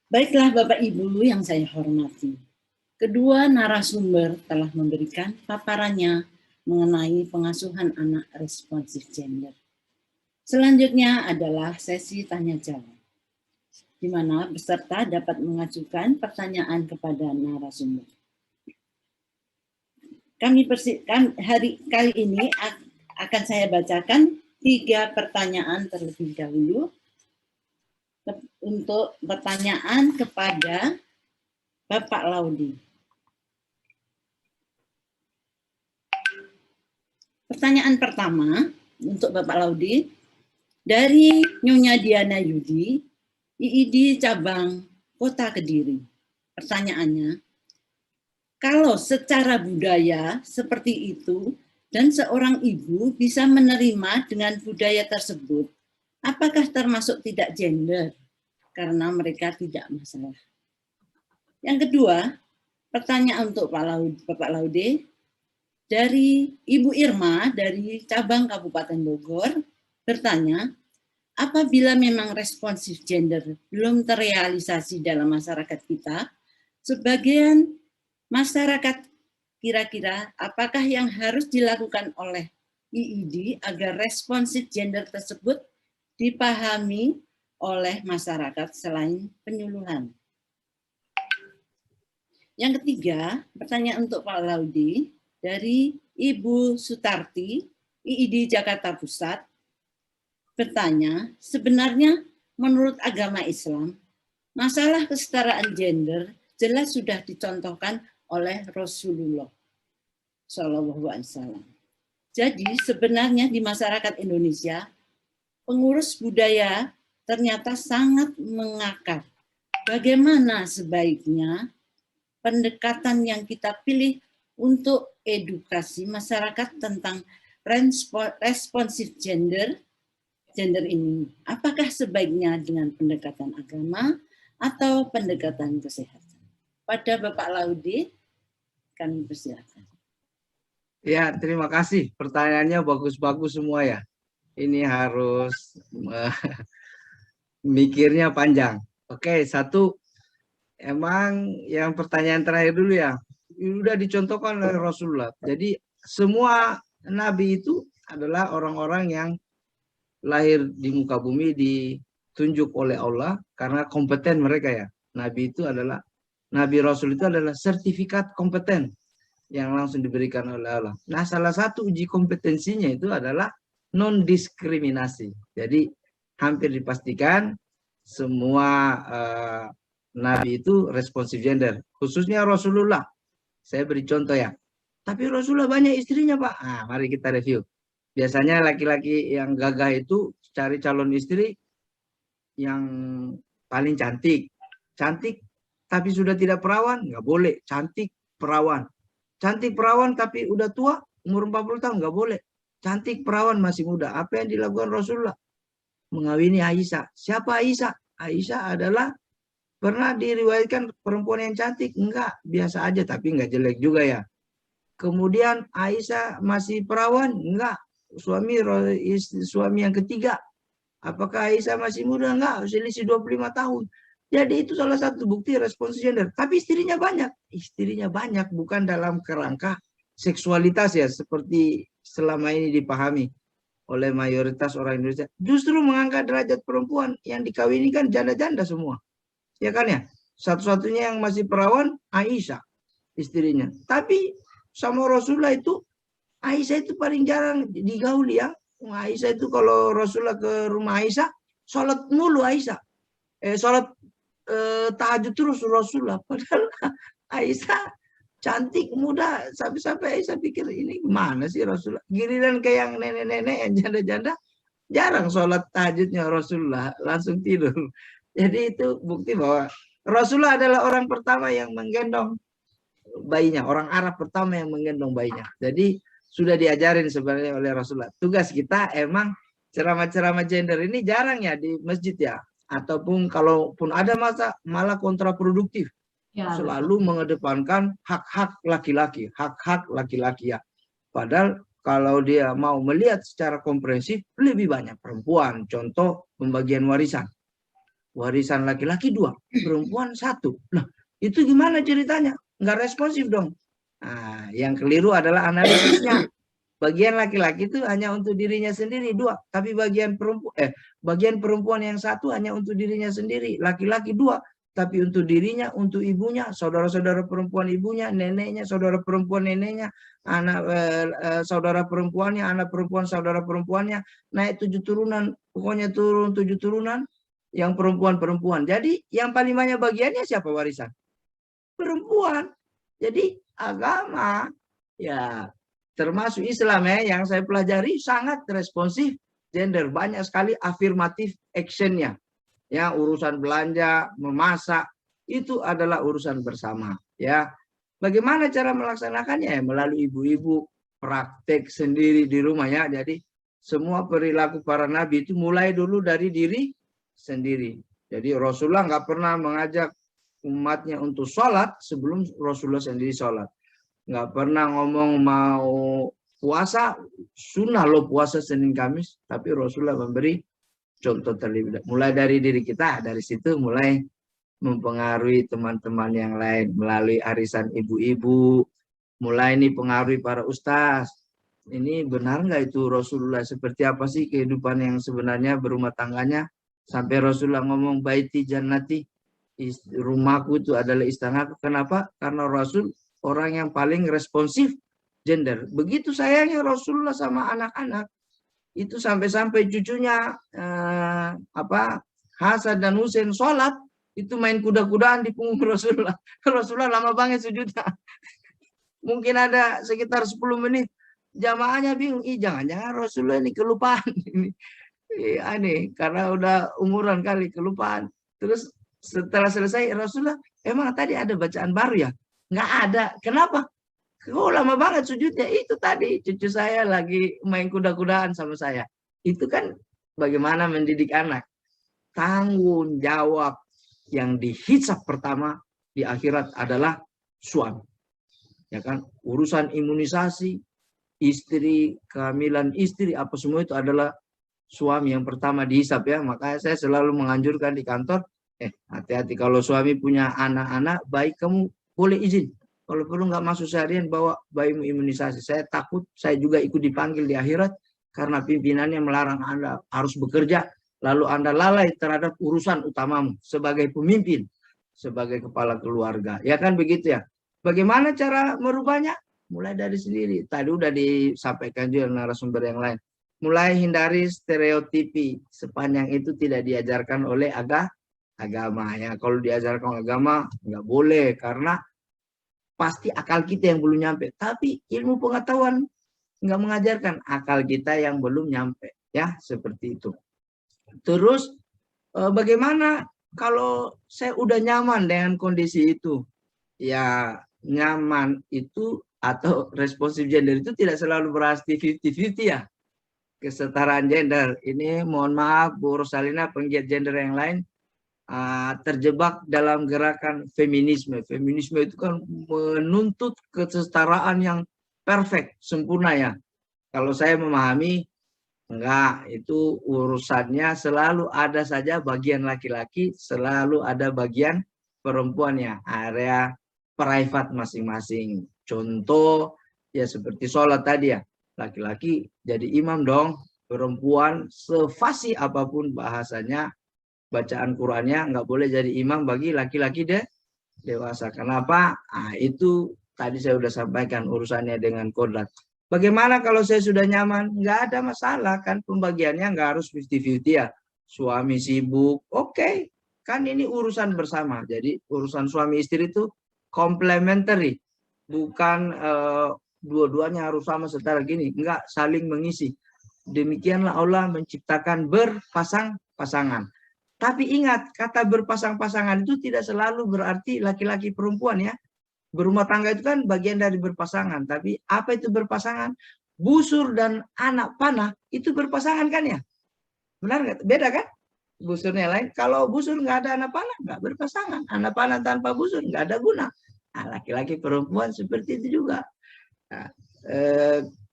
Baiklah Bapak Ibu yang saya hormati. Kedua narasumber telah memberikan paparannya mengenai pengasuhan anak responsif gender. Selanjutnya adalah sesi tanya jawab, di mana peserta dapat mengajukan pertanyaan kepada narasumber. Hari kali ini akan saya bacakan 3 pertanyaan terlebih dahulu untuk pertanyaan kepada Bapak Laudi. Pertanyaan pertama untuk Bapak Laudi dari Nyonya Diana Yudi, IID cabang Kota Kediri. Pertanyaannya, kalau secara budaya seperti itu dan seorang ibu bisa menerima dengan budaya tersebut, apakah termasuk tidak gender? Karena mereka tidak masalah. Yang kedua, pertanyaan untuk Bapak Laude, dari Ibu Irma dari cabang Kabupaten Bogor bertanya, apabila memang responsif gender belum terrealisasi dalam masyarakat kita, sebagian masyarakat kira-kira apakah yang harus dilakukan oleh IID agar responsif gender tersebut dipahami oleh masyarakat selain penyuluhan? Yang ketiga, pertanyaan untuk Pak Laudi dari Ibu Sutarti, IID Jakarta Pusat, bertanya, sebenarnya menurut agama Islam, masalah kesetaraan gender jelas sudah dicontohkan oleh Rasulullah SAW. Jadi sebenarnya di masyarakat Indonesia, pengurus budaya ternyata sangat mengakar. Bagaimana sebaiknya pendekatan yang kita pilih untuk edukasi masyarakat tentang responsif gender ini. Apakah sebaiknya dengan pendekatan agama atau pendekatan kesehatan? Pada Bapak Laudi, kami persilakan. Ya, terima kasih. Pertanyaannya bagus-bagus semua ya. Ini harus mikirnya panjang. Oke, satu, emang yang pertanyaan terakhir dulu ya, sudah dicontohkan oleh Rasulullah. Jadi semua nabi itu adalah orang-orang yang lahir di muka bumi ditunjuk oleh Allah karena kompeten mereka ya. Nabi itu adalah, Nabi Rasul itu adalah sertifikat kompeten yang langsung diberikan oleh Allah. Nah, salah satu uji kompetensinya itu adalah non-diskriminasi. Jadi hampir dipastikan semua nabi itu responsif gender, khususnya Rasulullah. Saya beri contoh ya. Tapi Rasulullah banyak istrinya, Pak. Nah, mari kita review. Biasanya laki-laki yang gagah itu cari calon istri yang paling cantik. Cantik tapi sudah tidak perawan, nggak boleh. Cantik perawan. Cantik perawan tapi udah tua, umur 40 tahun, nggak boleh. Cantik perawan masih muda. Apa yang dilakukan Rasulullah? Mengawini Aisyah. Siapa Aisyah? Aisyah adalah pernah diriwayatkan perempuan yang cantik. Enggak, biasa aja tapi enggak jelek juga ya. Kemudian Aisyah masih perawan? Enggak. Suami yang ketiga. Apakah Aisyah masih muda? Enggak, selisih 25 tahun. Jadi itu salah satu bukti respons gender. Tapi istrinya banyak. Istrinya banyak bukan dalam kerangka seksualitas ya, seperti selama ini dipahami oleh mayoritas orang Indonesia. Justru mengangkat derajat perempuan yang dikawini kan janda-janda semua. Ya kan ya? Satu-satunya yang masih perawan Aisyah istrinya. Tapi sama Rasulullah itu Aisyah itu paling jarang digauli ya. Aisyah itu kalau Rasulullah ke rumah Aisyah, sholat mulu Aisyah. Sholat tahajud terus Rasulullah. Padahal Aisyah cantik, muda. Sampai-sampai Aisyah pikir ini gimana sih Rasulullah. Giliran kayak yang nenek-nenek, yang janda-janda, jarang sholat tahajudnya Rasulullah. Langsung tidur. Jadi itu bukti bahwa Rasulullah adalah orang pertama yang menggendong bayinya. Orang Arab pertama yang menggendong bayinya. Jadi sudah diajarin sebenarnya oleh Rasulullah. Tugas kita emang ceramah-ceramah gender ini jarang ya di masjid ya. Ataupun kalaupun ada masa malah kontraproduktif. Ya, selalu mengedepankan hak-hak laki-laki. Hak-hak laki-laki ya. Padahal kalau dia mau melihat secara komprehensif lebih banyak perempuan. Contoh pembagian warisan. warisan laki-laki 2, perempuan 1. Nah, itu gimana ceritanya? Nggak responsif dong. Nah, yang keliru adalah analisisnya. Bagian laki-laki itu hanya untuk dirinya sendiri 2, tapi bagian perempuan yang 1 hanya untuk dirinya sendiri. Laki-laki 2, tapi untuk dirinya, untuk ibunya, saudara-saudara perempuan ibunya, neneknya, saudara perempuan neneknya, anak saudara perempuannya, anak perempuan saudara perempuannya, naik 7 turunan, pokoknya turun 7 turunan yang perempuan-perempuan. Jadi yang paling banyak bagiannya siapa warisan? Perempuan. Jadi agama ya termasuk Islam ya yang saya pelajari sangat responsif gender, banyak sekali afirmatif actionnya. Ya, urusan belanja, memasak itu adalah urusan bersama. Ya, bagaimana cara melaksanakannya? Ya, melalui ibu-ibu praktek sendiri di rumah ya. Jadi semua perilaku para nabi itu mulai dulu dari diri sendiri. Jadi Rasulullah nggak pernah mengajak umatnya untuk sholat sebelum Rasulullah sendiri sholat. Nggak pernah ngomong mau puasa, sunnah lo puasa Senin Kamis, tapi Rasulullah memberi contoh terlebih dahulu. Mulai dari diri kita, dari situ mulai mempengaruhi teman-teman yang lain melalui arisan ibu-ibu, mulai ini pengaruhi para ustaz. Ini benar nggak itu Rasulullah, seperti apa sih kehidupan yang sebenarnya berumah tangganya, sampai Rasulullah ngomong baiti jannati, rumahku itu adalah istanaku. Kenapa? Karena Rasul orang yang paling responsif gender. Begitu sayangnya Rasulullah sama anak-anak. Itu sampai-sampai cucunya Hasan dan Husain sholat itu main kuda-kudaan di punggung Rasulullah. Rasulullah lama banget sujudnya. Mungkin ada sekitar 10 menit. Jamaahnya bingung, jangan-jangan Rasulullah ini kelupaan. Ini aneh, karena udah umuran kali kelupaan. Terus setelah selesai Rasulullah, emang tadi ada bacaan baru ya? Nggak ada. Kenapa? Kok lama banget sujudnya? Itu tadi cucu saya lagi main kuda-kudaan sama saya. Itu kan bagaimana mendidik anak. Tanggung jawab yang dihisab pertama di akhirat adalah suami. Ya kan? Urusan imunisasi, istri, kehamilan istri, apa semua itu adalah suami yang pertama dihisab ya. Makanya saya selalu menganjurkan di kantor, hati-hati kalau suami punya anak-anak, baik kamu boleh izin. Kalau perlu nggak masuk seharian, bawa bayimu imunisasi. Saya takut saya juga ikut dipanggil di akhirat karena pimpinannya melarang Anda harus bekerja, lalu Anda lalai terhadap urusan utamamu sebagai pemimpin, sebagai kepala keluarga. Ya kan begitu ya. Bagaimana cara merubahnya? Mulai dari sendiri. Tadi udah disampaikan juga narasumber yang lain. Mulai hindari stereotipi. Sepanjang itu tidak diajarkan oleh agama. Ya, kalau diajarkan agama nggak boleh karena pasti akal kita yang belum nyampe. Tapi ilmu pengetahuan nggak mengajarkan, akal kita yang belum nyampe. Ya, seperti itu. Terus bagaimana kalau saya udah nyaman dengan kondisi itu? Ya, nyaman itu atau responsif gender itu tidak selalu berarti 50-50 ya. Kesetaraan gender. Ini mohon maaf Bu Rosalina, penggiat gender yang lain, terjebak dalam gerakan feminisme. Feminisme itu kan menuntut kesetaraan yang perfect, sempurna ya. Kalau saya memahami, enggak, itu urusannya selalu ada saja bagian laki-laki, selalu ada bagian perempuannya, area private masing-masing. Contoh, ya seperti sholat tadi ya, laki-laki jadi imam dong, perempuan sefasih apapun bahasanya, bacaan Qurannya nggak boleh jadi imam bagi laki-laki dewasa. Kenapa? Itu tadi saya sudah sampaikan urusannya dengan kodrat. Bagaimana kalau saya sudah nyaman? Nggak ada masalah kan, pembagiannya nggak harus 50-50 ya. Suami sibuk, oke. Kan ini urusan bersama. Jadi urusan suami istri itu complementary. Bukan dua-duanya harus sama setara gini. Enggak, saling mengisi. Demikianlah Allah menciptakan berpasang-pasangan. Tapi ingat, kata berpasang-pasangan itu tidak selalu berarti laki-laki perempuan ya. Berumah tangga itu kan bagian dari berpasangan. Tapi apa itu berpasangan? Busur dan anak panah itu berpasangan kan ya? Benar nggak? Beda kan? Busurnya lain. Kalau busur nggak ada anak panah, nggak berpasangan. Anak panah tanpa busur nggak ada guna. Laki-laki perempuan seperti itu juga. Nah,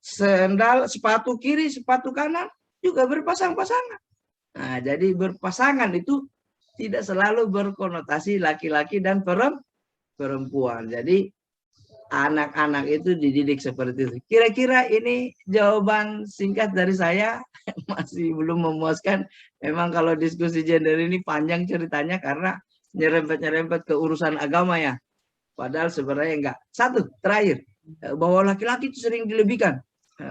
sendal, sepatu kiri, sepatu kanan juga berpasang-pasangan. Nah, jadi berpasangan itu tidak selalu berkonotasi laki-laki dan perempuan. Jadi anak-anak itu dididik seperti itu. Kira-kira ini jawaban singkat dari saya. Masih belum memuaskan. Memang kalau diskusi gender ini panjang ceritanya karena nyerempet-nyerempet ke urusan agama ya. Padahal sebenarnya enggak. Satu, terakhir. Bahwa laki-laki itu sering dilebihkan.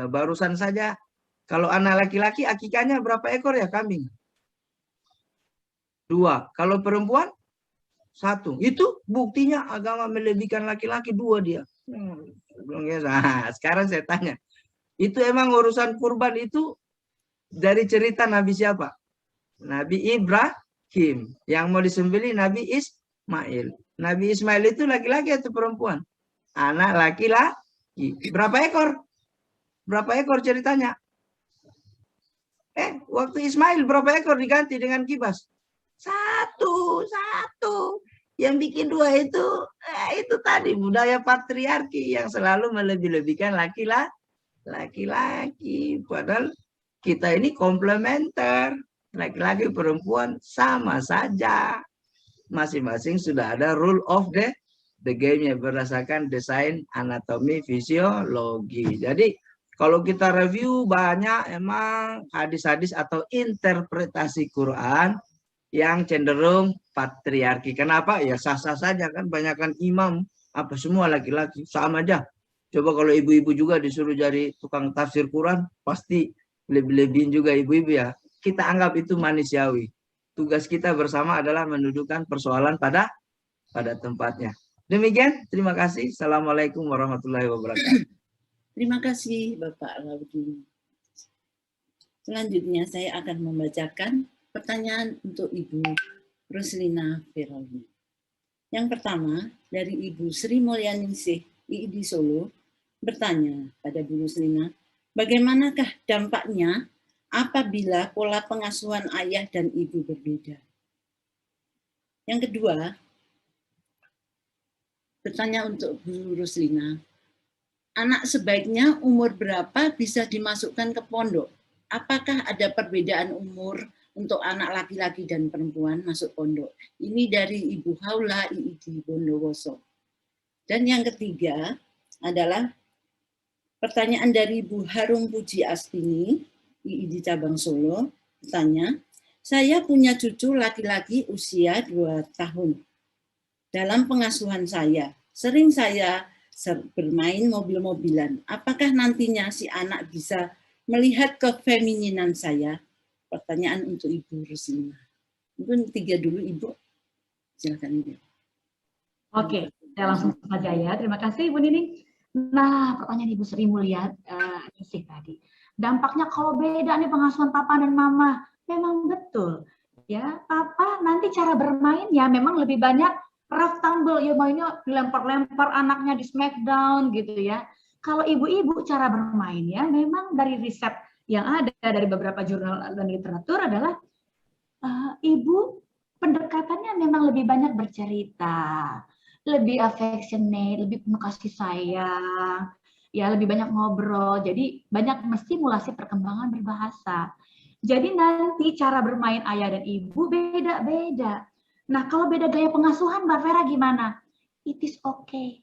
Barusan saja, kalau anak laki-laki akikahnya berapa ekor ya kambing? 2. Kalau perempuan? 1. Itu buktinya agama melebihkan laki-laki 2 dia. Nah, sekarang saya tanya. Itu emang urusan kurban itu dari cerita Nabi siapa? Nabi Ibrahim. Yang mau disembelih Nabi Ismail. Nabi Ismail itu laki-laki atau perempuan? Anak laki-laki. Berapa ekor? Berapa ekor ceritanya? Waktu Ismail berapa ekor diganti dengan kibas? Satu. Yang bikin 2 itu tadi budaya patriarki yang selalu melebih-lebihkan laki-laki. Padahal kita ini komplementer. Laki-laki perempuan sama saja. Masing-masing sudah ada rule of the game-nya berdasarkan desain anatomi fisiologi. Jadi kalau kita review banyak emang hadis-hadis atau interpretasi Quran yang cenderung patriarki. Kenapa? Ya sah-sah saja kan, banyakkan imam apa semua laki-laki sama aja. Coba kalau ibu-ibu juga disuruh jadi tukang tafsir Quran, pasti lebih-lebihin juga ibu-ibu ya. Kita anggap itu manusiawi. Tugas kita bersama adalah mendudukan persoalan pada tempatnya. Demikian, terima kasih. Assalamualaikum warahmatullahi wabarakatuh. Terima kasih Bapak Laudi. Selanjutnya saya akan membacakan pertanyaan untuk Ibu Ruslina Firauni. Yang pertama dari Ibu Sri Mulyaningsih IID Solo bertanya pada Bu Ruslina, bagaimanakah dampaknya apabila pola pengasuhan ayah dan ibu berbeda? Yang kedua, bertanya untuk Bu Ruslina, anak sebaiknya umur berapa bisa dimasukkan ke pondok? Apakah ada perbedaan umur untuk anak laki-laki dan perempuan masuk pondok? Ini dari Ibu Haula IID Bondowoso. Dan yang ketiga adalah pertanyaan dari Ibu Harum Puji Astini IID Cabang Solo. Bertanya, saya punya cucu laki-laki usia 2 tahun. Dalam pengasuhan saya, sering saya bermain mobil-mobilan. Apakah nantinya si anak bisa melihat kefemininan saya? Pertanyaan untuk Ibu Ruslina. Mungkin 3 dulu Ibu. Silakan Ibu. Oke, saya langsung saja ya. Terima kasih Ibu Nining. Nah, pertanyaan Ibu Sri Mulyaningsih tadi. Dampaknya kalau beda nih pengasuhan papa dan mama, memang betul. Ya, papa nanti cara bermain ya memang lebih banyak rough tumble, ya mainnya dilempar-lempar anaknya di smackdown gitu ya. Kalau ibu-ibu cara bermain ya memang dari riset yang ada dari beberapa jurnal dan literatur adalah ibu pendekatannya memang lebih banyak bercerita, lebih affectionate, lebih penuh kasih sayang, ya lebih banyak ngobrol. Jadi banyak stimulasi perkembangan berbahasa. Jadi nanti cara bermain ayah dan ibu beda-beda. Nah kalau beda gaya pengasuhan Mbak Vera gimana? It is okay.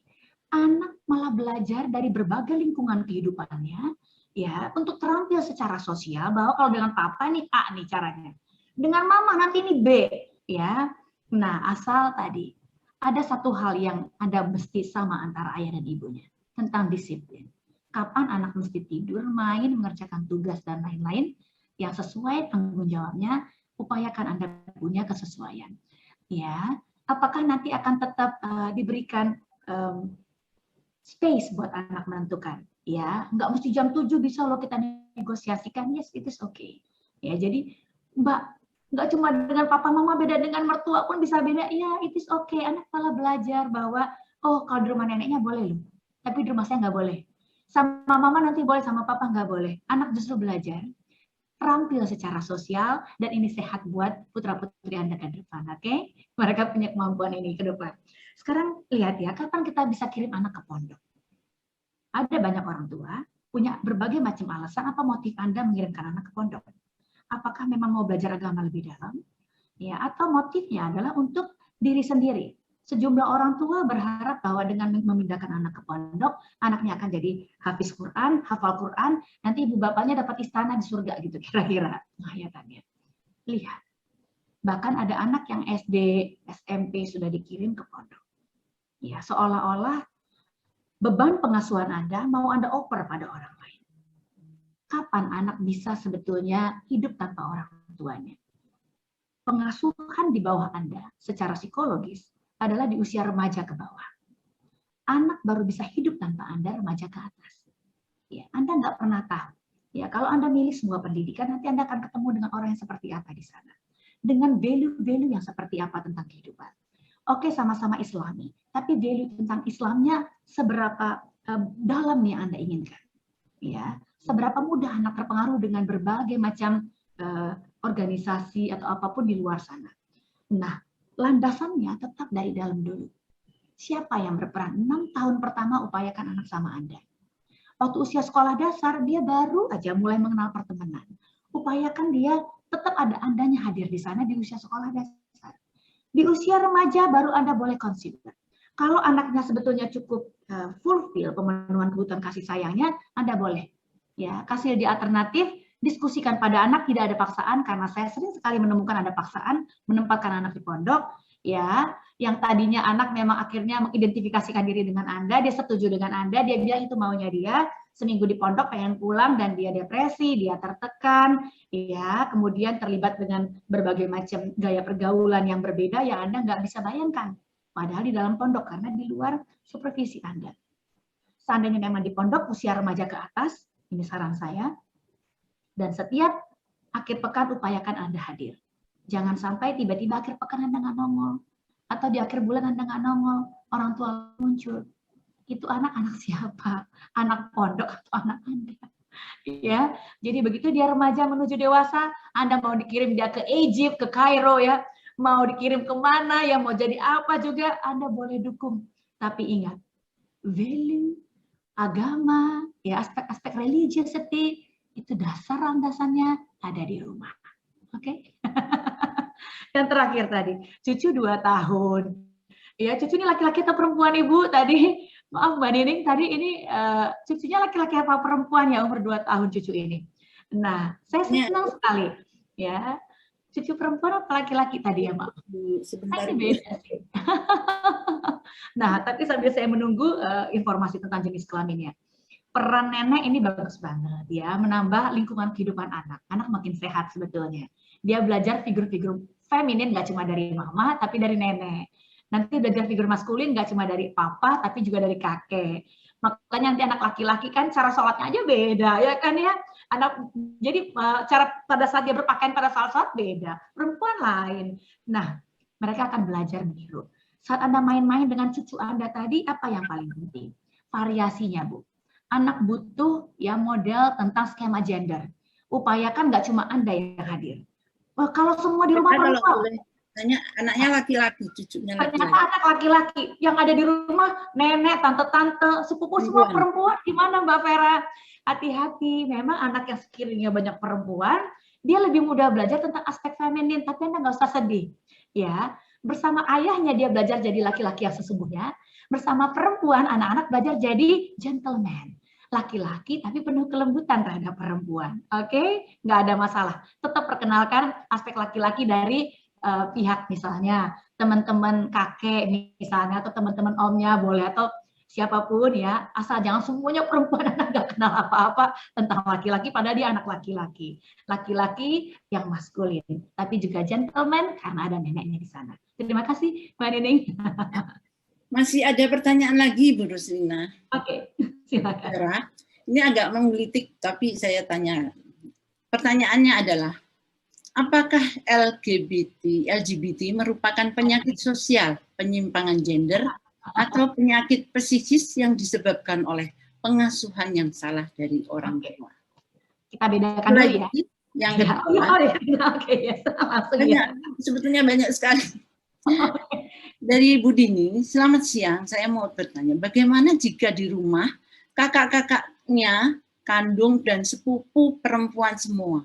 Anak malah belajar dari berbagai lingkungan kehidupannya, ya untuk terampil secara sosial bahwa kalau dengan papa nih A nih caranya, dengan mama nanti ini B, ya. Nah asal tadi ada satu hal yang ada mesti sama antara ayah dan ibunya tentang disiplin. Kapan anak mesti tidur, main, mengerjakan tugas dan lain-lain yang sesuai tanggung jawabnya, upayakan Anda punya kesesuaian. Ya, apakah nanti akan tetap diberikan space buat anak menentukan, ya nggak mesti jam 7 bisa loh kita negosiasikan, yes it is okay, ya jadi Mbak nggak cuma dengan papa mama beda, dengan mertua pun bisa beda, ya it is okay, anak malah belajar bahwa oh kalau di rumah neneknya boleh loh, tapi di rumah saya nggak boleh, sama mama nanti boleh sama papa nggak boleh, anak justru belajar terampil secara sosial dan ini sehat buat putra-putri Anda ke depan, oke? Mereka punya kemampuan ini ke depan. Sekarang lihat ya, kapan kita bisa kirim anak ke pondok? Ada banyak orang tua punya berbagai macam alasan apa motif Anda mengirimkan anak ke pondok. Apakah memang mau belajar agama lebih dalam? ya, atau motifnya adalah untuk diri sendiri. Sejumlah orang tua berharap bahwa dengan memindahkan anak ke pondok, anaknya akan jadi hafiz Quran, hafal Quran, nanti ibu bapaknya dapat istana di surga gitu kira-kira hayatannya. Lihat, bahkan ada anak yang SD, SMP sudah dikirim ke pondok. Ya, seolah-olah beban pengasuhan Anda mau Anda oper pada orang lain. Kapan anak bisa sebetulnya hidup tanpa orang tuanya? Pengasuhan di bawah Anda secara psikologis adalah di usia remaja ke bawah. Anak baru bisa hidup tanpa Anda remaja ke atas. Ya, Anda nggak pernah tahu. Ya, kalau Anda milih sebuah pendidikan, nanti Anda akan ketemu dengan orang yang seperti apa di sana. Dengan value-value yang seperti apa tentang kehidupan. Oke, sama-sama Islami, tapi value tentang Islamnya seberapa dalam yang Anda inginkan. Ya, seberapa mudah anak terpengaruh dengan berbagai macam organisasi atau apapun di luar sana. Nah, landasannya tetap dari dalam dulu. Siapa yang berperan? 6 tahun pertama upayakan anak sama Anda. Waktu usia sekolah dasar, dia baru aja mulai mengenal pertemanan. Upayakan dia tetap ada Andanya hadir di sana di usia sekolah dasar. Di usia remaja baru Anda boleh consider. Kalau anaknya sebetulnya cukup fulfill pemenuhan kebutuhan kasih sayangnya, Anda boleh. Ya, kasih dia alternatif, diskusikan pada anak, tidak ada paksaan, karena saya sering sekali menemukan ada paksaan, menempatkan anak di pondok, ya, yang tadinya anak memang akhirnya mengidentifikasikan diri dengan Anda, dia setuju dengan Anda, dia bilang itu maunya dia, seminggu di pondok pengen pulang dan dia depresi, dia tertekan, ya, kemudian terlibat dengan berbagai macam gaya pergaulan yang berbeda yang Anda nggak bisa bayangkan, padahal di dalam pondok karena di luar supervisi Anda. Seandainya memang di pondok usia remaja ke atas, ini saran saya. Dan setiap akhir pekan upayakan Anda hadir. Jangan sampai tiba-tiba akhir pekan Anda nggak nongol. Atau di akhir bulan Anda nggak nongol. Orang tua muncul. Itu anak-anak siapa? Anak pondok atau anak Anda? Ya, jadi begitu dia remaja menuju dewasa, Anda mau dikirim dia ke Egypt, ke Kairo ya. Mau dikirim kemana, ya mau jadi apa juga, Anda boleh dukung. Tapi ingat, value, agama, ya aspek-aspek religiosity, itu dasar landasannya ada di rumah. Oke? Yang terakhir tadi, cucu 2 tahun. Ya, cucu ini laki-laki atau perempuan Ibu tadi? Maaf Mbak Nining, tadi ini cucunya laki-laki apa perempuan ya umur 2 tahun cucu ini. Nah, saya senang sekali. Ya, cucu perempuan apa laki-laki tadi ya, Mbak? Sebentar. Ini beda sih. Nah, tapi sambil saya menunggu informasi tentang jenis kelaminnya. Peran nenek ini bagus banget ya, menambah lingkungan kehidupan anak. Anak makin sehat sebetulnya. Dia belajar figur-figur feminin nggak cuma dari mama, tapi dari nenek. Nanti belajar figur maskulin nggak cuma dari papa, tapi juga dari kakek. Makanya nanti anak laki-laki kan cara sholatnya aja beda, ya kan ya. Anak jadi cara pada saat dia berpakaian pada saat sholat beda. Perempuan lain. Nah, mereka akan belajar meniru. Saat Anda main-main dengan cucu Anda tadi, apa yang paling penting? Variasinya, Bu. Anak butuh ya model tentang skema gender. Upayakan nggak cuma Anda yang hadir. Wah, kalau semua di rumah perempuan, anaknya laki-laki, cucunya laki-laki. Ternyata anak laki-laki yang ada di rumah, nenek, tante-tante, sepupu semua perempuan. Gimana Mbak Vera? Hati-hati, memang anak yang sekiranya banyak perempuan, dia lebih mudah belajar tentang aspek feminin, tapi Anda nggak usah sedih. Ya, bersama ayahnya dia belajar jadi laki-laki yang sesungguhnya, bersama perempuan, anak-anak belajar jadi gentleman. Laki-laki tapi penuh kelembutan terhadap perempuan. Oke? Nggak ada masalah. Tetap perkenalkan aspek laki-laki dari pihak misalnya teman-teman kakek misalnya atau teman-teman omnya boleh atau siapapun ya, asal jangan semuanya perempuan, anak nggak kenal apa-apa tentang laki-laki padahal dia anak laki-laki. Laki-laki yang maskulin, tapi juga gentleman karena ada neneknya di sana. Terima kasih Mbak Nining. Masih ada pertanyaan lagi Bu Roslina. Oke, silakan. Ini agak menggelitik tapi saya tanya. Pertanyaannya adalah, apakah LGBT merupakan penyakit sosial, penyimpangan gender, atau penyakit psikis yang disebabkan oleh pengasuhan yang salah dari orang tua? Kita bedakan dulu ya. Yang kedua, sebetulnya banyak sekali. Dari Bu Dini, selamat siang, saya mau bertanya, bagaimana jika di rumah kakak-kakaknya, kandung dan sepupu perempuan semua,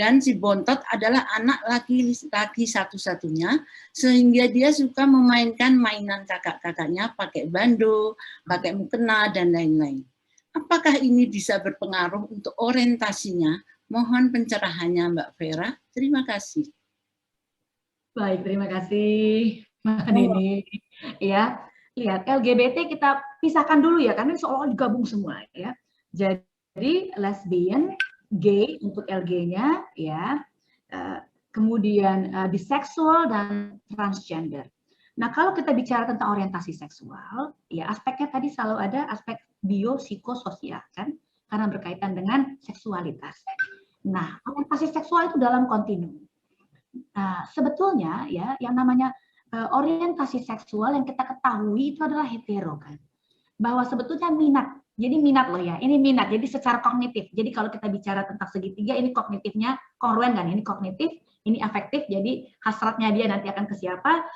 Dan si Bontot adalah anak laki-laki satu-satunya, sehingga dia suka memainkan mainan kakak-kakaknya pakai bando, pakai mukena, dan lain-lain. Apakah ini bisa berpengaruh untuk orientasinya? Mohon pencerahannya Mbak Vera. Terima kasih. Baik, terima kasih Mbak Nini. Ya, lihat LGBT kita pisahkan dulu ya, karena seolah-olah digabung semua ya. Jadi lesbian, gay untuk LG-nya ya, kemudian biseksual dan transgender. Nah, kalau kita bicara tentang orientasi seksual, ya aspeknya tadi selalu ada aspek biopsikososial kan, karena berkaitan dengan seksualitas. Nah, orientasi seksual itu dalam kontinum. Nah, sebetulnya ya yang namanya orientasi seksual yang kita ketahui itu adalah hetero kan. Bahwa sebetulnya minat. Jadi minat loh ya, ini minat. Jadi secara kognitif. Jadi kalau kita bicara tentang segitiga, ini kognitifnya kongruen kan? Ini kognitif, ini afektif. Jadi hasratnya dia nanti akan ke siapa?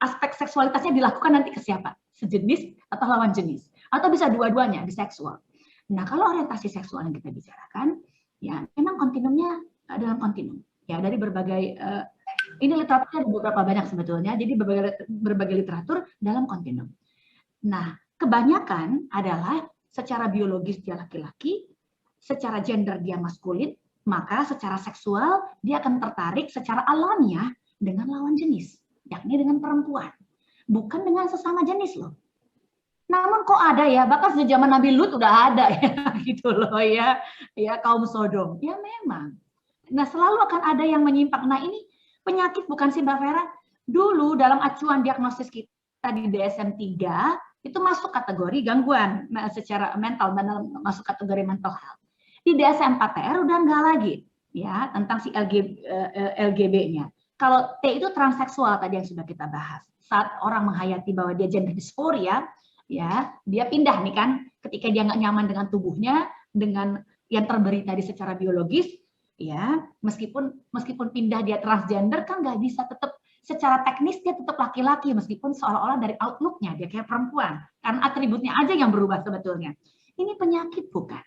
Aspek seksualitasnya dilakukan nanti ke siapa? Sejenis atau lawan jenis? Atau bisa dua-duanya, biseksual. Nah kalau orientasi seksual yang kita bicarakan, ya memang kontinumnya dalam kontinum. Ya dari berbagai ini literaturnya ada beberapa banyak sebetulnya. Jadi berbagai literatur dalam kontinum. Nah kebanyakan adalah secara biologis dia laki-laki, secara gender dia maskulin, maka secara seksual dia akan tertarik secara alamiah dengan lawan jenis, yakni dengan perempuan, bukan dengan sesama jenis loh. Namun kok ada ya, bahkan sejak zaman Nabi Lut udah ada ya, gitu loh ya kaum Sodom. Ya memang. Nah selalu akan ada yang menyimpang. Nah ini penyakit bukan sih Mbak Vera? Dulu dalam acuan diagnosis kita di DSM-3 itu masuk kategori gangguan secara mental, masuk kategori mental health. Di DSM-4TR udah enggak lagi ya tentang si LGB-nya. Kalau T itu transseksual tadi yang sudah kita bahas. Saat orang menghayati bahwa dia gender dysphoria, ya dia pindah nih kan, ketika dia nggak nyaman dengan tubuhnya, dengan yang terberi tadi secara biologis, ya meskipun pindah dia transgender kan nggak bisa tetap secara teknis dia tetap laki-laki meskipun seolah-olah dari outlook-nya dia kayak perempuan karena atributnya aja yang berubah sebetulnya. Ini penyakit bukan?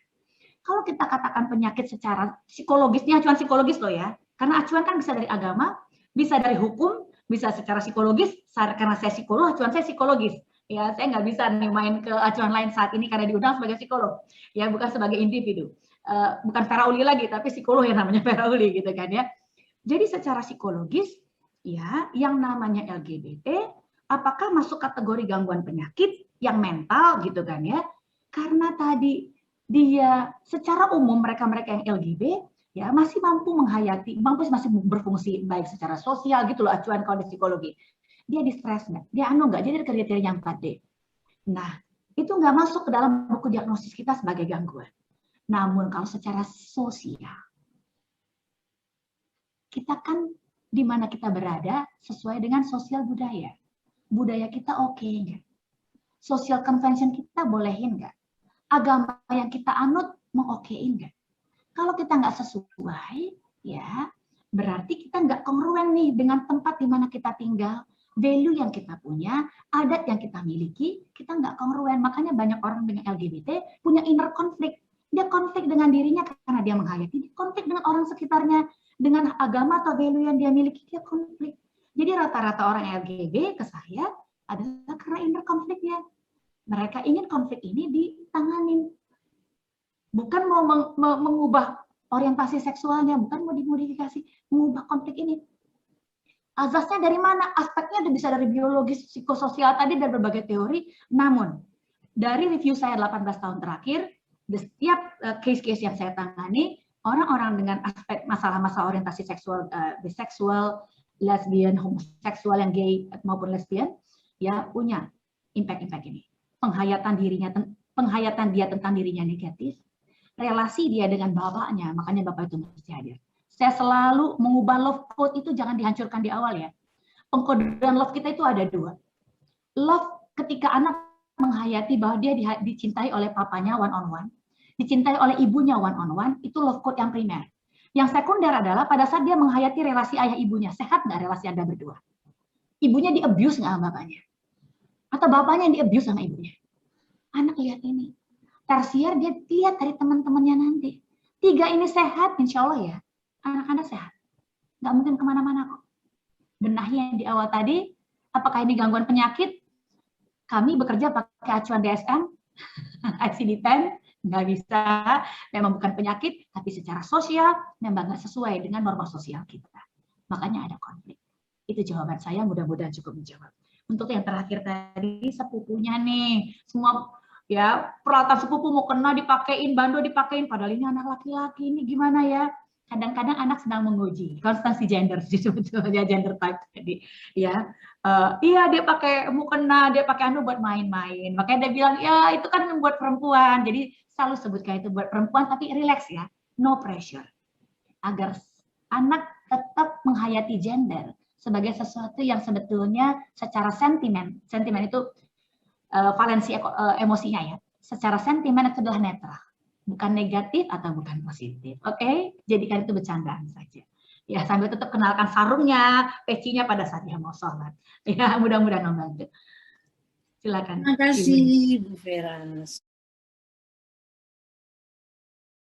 Kalau kita katakan penyakit secara psikologisnya acuan psikologis loh ya, karena acuan kan bisa dari agama, bisa dari hukum, bisa secara psikologis. Karena saya psikolog, acuan saya psikologis. Ya saya nggak bisa nih main ke acuan lain saat ini karena diundang sebagai psikolog, ya bukan sebagai individu. Bukan Vera Uli lagi, tapi psikolog yang namanya Vera Uli gitu kan ya. Jadi secara psikologis ya, yang namanya LGBT, apakah masuk kategori gangguan penyakit yang mental gitu kan ya? Karena tadi dia secara umum mereka-mereka yang LGBT ya masih mampu menghayati, masih berfungsi baik secara sosial gitu loh acuan kalau di psikologi. Dia di stres nggak? Dia nggak? Jadi kriteria yang 4D. Nah itu nggak masuk ke dalam buku diagnosis kita sebagai gangguan. Namun kalau secara sosial, kita kan di mana kita berada sesuai dengan sosial budaya. Budaya kita oke nggak? Social convention kita bolehin nggak? Agama yang kita anut mengokein nggak? Kalau kita nggak sesuai, ya berarti kita nggak kongruen nih dengan tempat di mana kita tinggal, value yang kita punya, adat yang kita miliki, kita nggak kongruen. Makanya banyak orang dengan LGBT punya inner konflik. Dia konflik dengan dirinya karena dia menghayati, dia konflik dengan orang sekitarnya, dengan agama atau value yang dia miliki, dia konflik. Jadi rata-rata orang LGBT ke saya adalah karena inner konfliknya. Mereka ingin konflik ini ditanganin. Bukan mau mengubah orientasi seksualnya, bukan mau dimodifikasi, mengubah konflik ini. Azasnya dari mana? Aspeknya bisa dari biologis, psikososial tadi, dan berbagai teori. Namun, dari review saya 18 tahun terakhir, di setiap case-case yang saya tangani, orang-orang dengan aspek masalah-masalah orientasi seksual, biseksual, lesbian, homoseksual, yang gay maupun lesbian, ya punya impact-impact ini. Penghayatan dia tentang dirinya negatif, relasi dia dengan bapaknya, makanya bapak itu mesti hadir. Saya selalu mengubah love code itu jangan dihancurkan di awal ya. Pengkodean love kita itu ada 2. Love ketika anak menghayati bahwa dia dicintai oleh papanya one on one, dicintai oleh ibunya one on one, itu love code yang primer. Yang sekunder adalah pada saat dia menghayati relasi ayah ibunya, sehat nggak relasi Anda berdua? Ibunya di-abuse nggak sama bapaknya? Atau bapaknya yang di-abuse sama ibunya? Anak lihat ini. Tersier dia lihat dari teman-temannya nanti. 3 ini sehat, insya Allah ya. anak-anak sehat. Nggak mungkin kemana-mana kok. Benahnya yang di awal tadi, apakah ini gangguan penyakit? Kami bekerja pakai acuan DSM, ICD-10, nggak bisa, memang bukan penyakit, tapi secara sosial memang nggak sesuai dengan norma sosial kita. Makanya ada konflik. Itu jawaban saya, mudah-mudahan cukup menjawab. Untuk yang terakhir tadi, sepupunya nih, semua ya peralatan sepupu mau kena dipakein, bando dipakein, padahal ini anak laki-laki, ini gimana ya? Kadang-kadang anak sedang menguji konstansi gender, sebetulnya gender type tadi, ya. Iya dia pakai mukena, dia pakai anu buat main-main. Makanya dia bilang ya itu kan buat perempuan. Jadi selalu sebutkan itu buat perempuan, tapi relax ya, no pressure. Agar anak tetap menghayati gender sebagai sesuatu yang sebetulnya secara sentimen itu valensi emosinya ya. Secara sentimen itu adalah netral, bukan negatif atau bukan positif. Oke, jadikan itu bercandaan saja. Ya, sambil tetap kenalkan sarungnya, pecinya pada saat dia mau sholat. Ya, mudah-mudahan membantu. Silakan. Terima kasih Bu Vera.